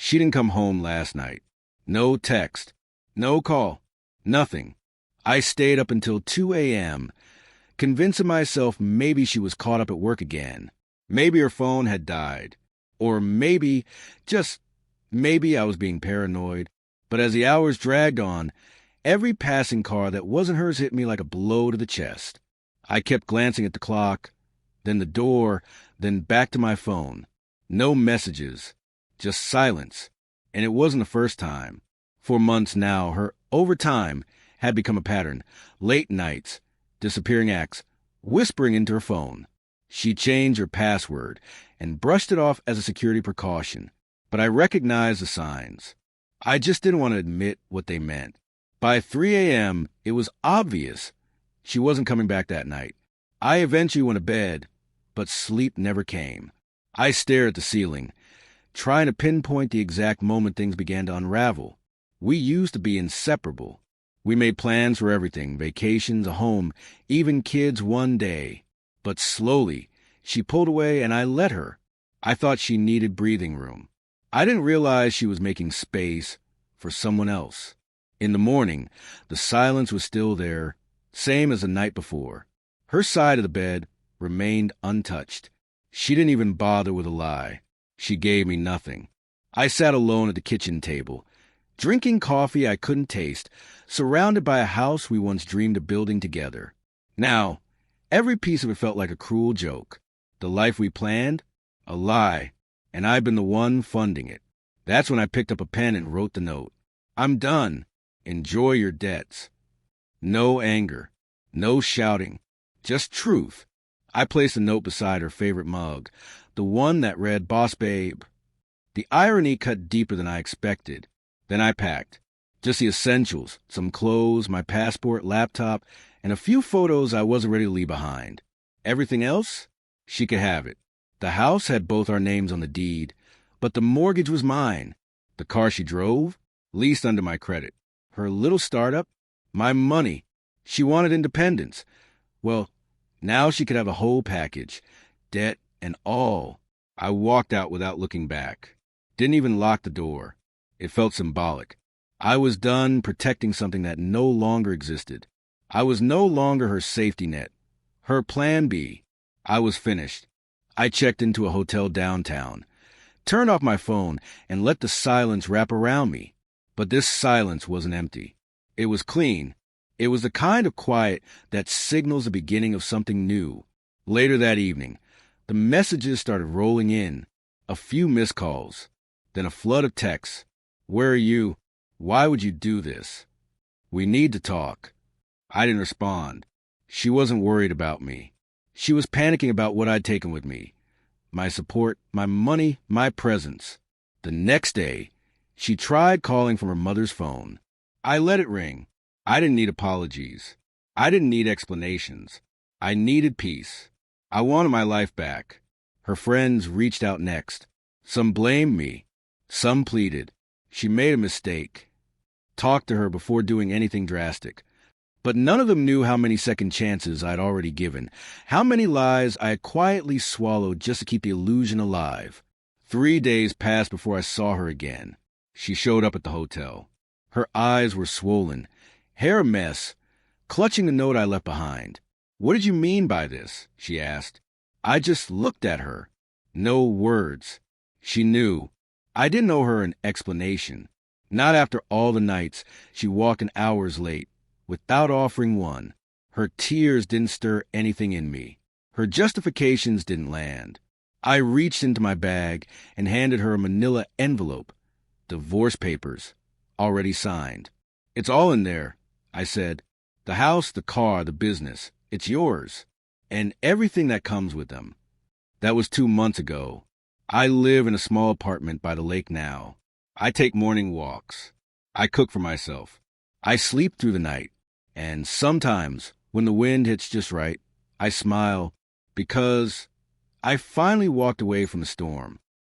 She didn't come home last night. No text. No call. Nothing. I stayed up until 2 a.m., convincing myself maybe she was caught up at work again. Maybe her phone had died. Or maybe, just maybe I was being paranoid. But as the hours dragged on, every passing car that wasn't hers hit me like a blow to the chest. I kept glancing at the clock, then the door, then back to my phone. No messages, just silence. And it wasn't the first time. For months now, her overtime had become a pattern. Late nights, disappearing acts, whispering into her phone. She changed her password and brushed it off as a security precaution. But I recognized the signs. I just didn't want to admit what they meant. By 3 a.m., it was obvious she wasn't coming back that night. I eventually went to bed, but sleep never came. I stared at the ceiling, trying to pinpoint the exact moment things began to unravel. We used to be inseparable. We made plans for everything, vacations, a home, even kids one day. But slowly, she pulled away and I let her. I thought she needed breathing room. I didn't realize she was making space for someone else. In the morning, the silence was still there, same as the night before. Her side of the bed remained untouched. She didn't even bother with a lie. She gave me nothing. I sat alone at the kitchen table, drinking coffee I couldn't taste, surrounded by a house we once dreamed of building together. Now, every piece of it felt like a cruel joke. The life we planned, a lie, and I'd been the one funding it. That's when I picked up a pen and wrote the note. I'm done. Enjoy your debts. No anger, no shouting, just truth. I placed the note beside her favorite mug, the one that read, "Boss Babe." The irony cut deeper than I expected. Then I packed. Just the essentials, some clothes, my passport, laptop, and a few photos I wasn't ready to leave behind. Everything else? She could have it. The house had both our names on the deed, but the mortgage was mine. The car she drove? Leased under my credit. Her little startup? My money. She wanted independence. Well, now she could have a whole package. Debt and all. I walked out without looking back. Didn't even lock the door. It felt symbolic. I was done protecting something that no longer existed. I was no longer her safety net. Her plan B. I was finished. I checked into a hotel downtown, turned off my phone, and let the silence wrap around me. But this silence wasn't empty. It was clean. It was the kind of quiet that signals the beginning of something new. Later that evening, the messages started rolling in. A few missed calls. Then a flood of texts. Where are you? Why would you do this? We need to talk. I didn't respond. She wasn't worried about me. She was panicking about what I'd taken with me. My support, my money, my presence. The next day, she tried calling from her mother's phone. I let it ring. I didn't need apologies. I didn't need explanations. I needed peace. I wanted my life back. Her friends reached out next. Some blamed me. Some pleaded. She made a mistake. Talked to her before doing anything drastic. But none of them knew how many second chances I'd already given, how many lies I had quietly swallowed just to keep the illusion alive. 3 days passed before I saw her again. She showed up at the hotel. Her eyes were swollen, hair a mess, clutching the note I left behind. "What did you mean by this?" she asked. I just looked at her. No words. She knew. I didn't owe her an explanation. Not after all the nights she walked in hours late, without offering one. Her tears didn't stir anything in me. Her justifications didn't land. I reached into my bag and handed her a manila envelope. Divorce papers, already signed. "It's all in there," I said. "The house, the car, the business. It's yours. And everything that comes with them." That was 2 months ago. I live in a small apartment by the lake now. I take morning walks. I cook for myself. I sleep through the night. And sometimes, when the wind hits just right, I smile because I finally walked away from the storm.